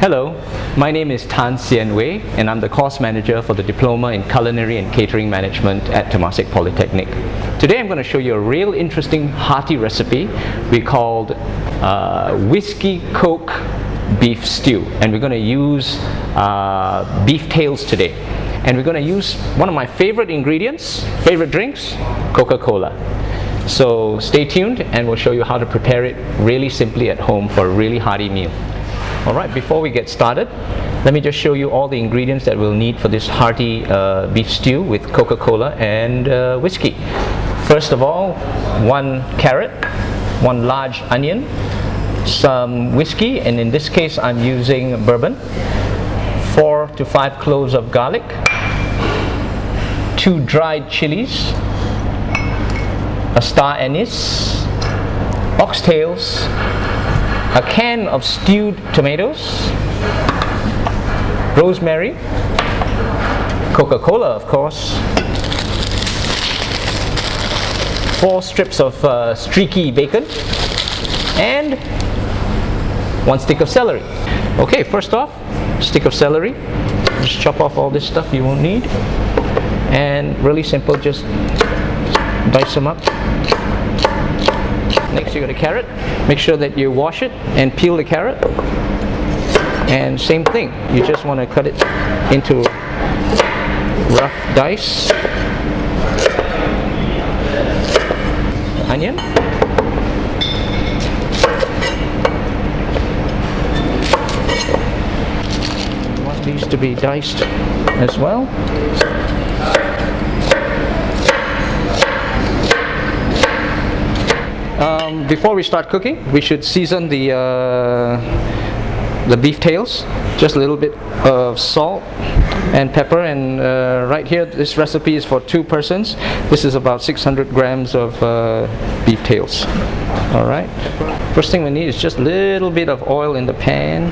Hello, my name is Hsien Wei and I'm the course manager for the Diploma in Culinary and Catering Management at Temasek Polytechnic. Today I'm going to show you a real interesting hearty recipe we called Whiskey Coke Beef Stew, and we're going to use beef tails today. And we're going to use one of my favorite ingredients, favorite drinks, Coca-Cola. So stay tuned and we'll show you how to prepare it really simply at home for a really hearty meal. Alright, before we get started, let me just show you all the ingredients that we'll need for this hearty beef stew with Coca-Cola and whiskey. First of all, 1 carrot, 1 large onion, some whiskey, and in this case I'm using bourbon, 4 to 5 cloves of garlic, 2 dried chilies, a star anise, oxtails, a can of stewed tomatoes, rosemary, Coca-Cola of course, 4 strips of streaky bacon, and 1 stick of celery. Okay, first off, stick of celery. Just chop off all this stuff you won't need, and really simple, just dice them up. Next you got a carrot. Make sure that you wash it and peel the carrot. And same thing, you just want to cut it into rough dice. Onion. You want these to be diced as well. Before we start cooking, we should season the beef tails. Just a little bit of salt and pepper, and right here this recipe is for 2 persons. This is about 600 grams of beef tails. Alright, first thing we need is just a little bit of oil in the pan,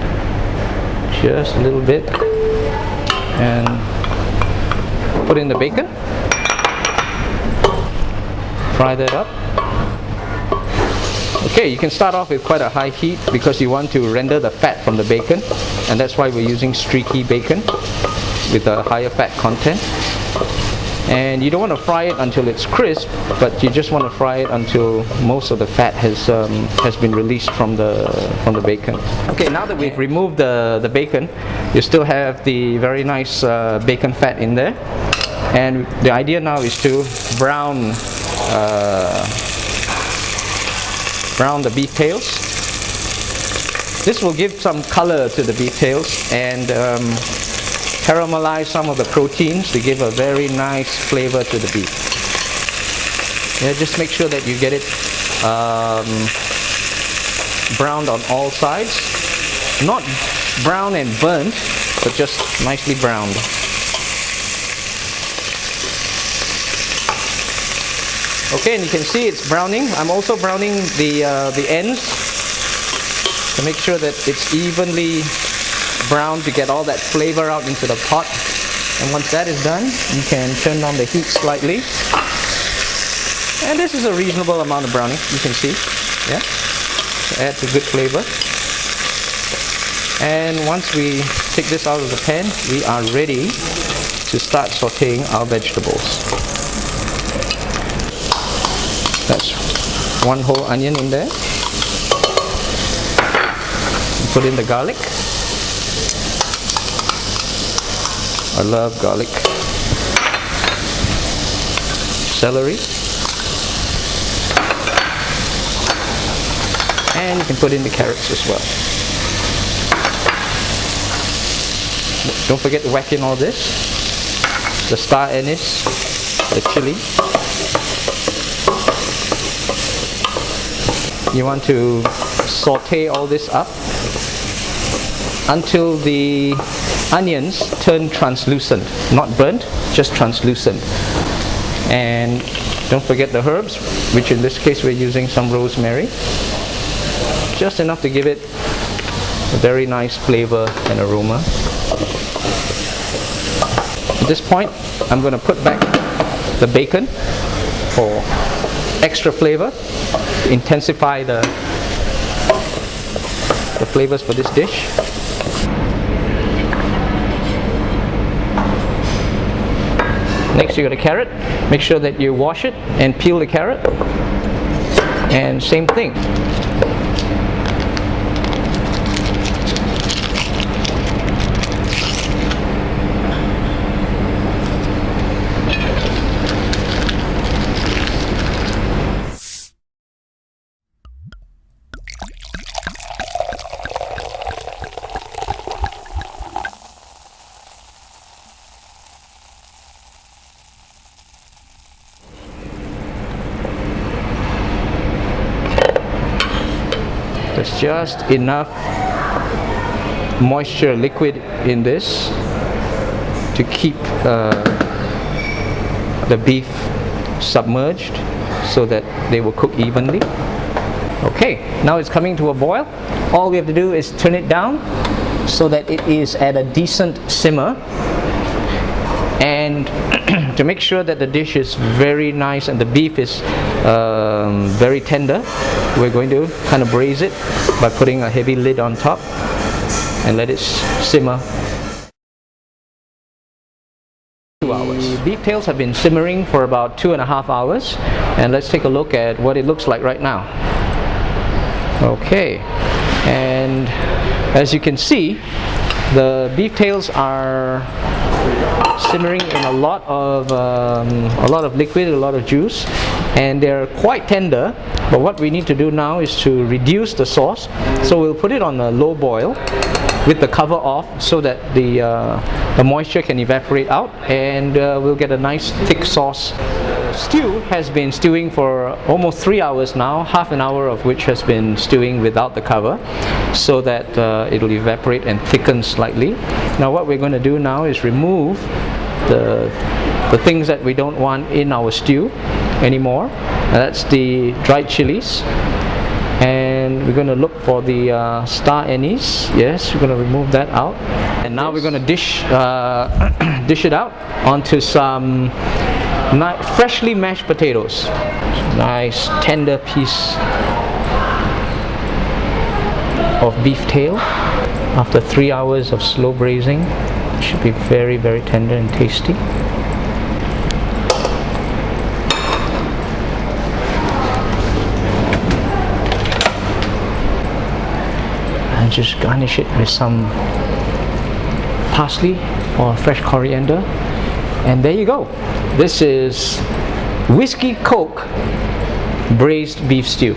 just a little bit, and put in the bacon, fry that up. Okay, you can start off with quite a high heat because you want to render the fat from the bacon, and that's why we're using streaky bacon with a higher fat content. And you don't want to fry it until it's crisp, but you just want to fry it until most of the fat has been released from the bacon. Okay, now that we've removed the bacon, you still have the very nice bacon fat in there, and the idea now is to brown the beef tails. This will give some color to the beef tails and caramelize some of the proteins to give a very nice flavor to the beef. Yeah, just make sure that you get it browned on all sides. Not brown and burnt, but just nicely browned. Okay, and you can see it's browning. I'm also browning the ends to make sure that it's evenly browned to get all that flavor out into the pot. And once that is done, you can turn down the heat slightly. And this is a reasonable amount of browning, you can see. Yeah, so adds a good flavor. And once we take this out of the pan, we are ready to start sauteing our vegetables. That's 1 whole onion in there. Put in the garlic. I love garlic. Celery. And you can put in the carrots as well. Don't forget to whack in all this. The star anise, the chili. You want to saute all this up until the onions turn translucent, not burnt, just translucent. And don't forget the herbs, which in this case we're using some rosemary, just enough to give it a very nice flavor and aroma. At this point, I'm going to put back the bacon for extra flavor, intensify the flavors for this dish. Next you got a carrot. Make sure that you wash it and peel the carrot. And same thing. There's just enough moisture liquid in this to keep the beef submerged so that they will cook evenly. Okay, now it's coming to a boil. All we have to do is turn it down so that it is at a decent simmer, and to make sure that the dish is very nice and the beef is very tender, we're going to kind of braise it by putting a heavy lid on top and let it simmer. 2 hours. The beef tails have been simmering for about 2.5 hours, and let's take a look at what it looks like right now. Okay, and as you can see, the beef tails are simmering in a lot of liquid, a lot of juice, and they're quite tender. But what we need to do now is to reduce the sauce. So we'll put it on a low boil with the cover off so that the moisture can evaporate out, and we'll get a nice thick sauce. The stew has been stewing for almost 3 hours now, half an hour of which has been stewing without the cover, so that it'll evaporate and thicken slightly. Now what we're going to do now is remove the things that we don't want in our stew anymore. That's the dried chilies, and we're going to look for the star anise. Yes, we're going to remove that out, and now we're going to dish it out onto some freshly mashed potatoes. Nice tender piece of beef tail after 3 hours of slow braising. It should be very, very tender and tasty. And just garnish it with some parsley or fresh coriander, and there you go. This is Whiskey Coke braised beef stew.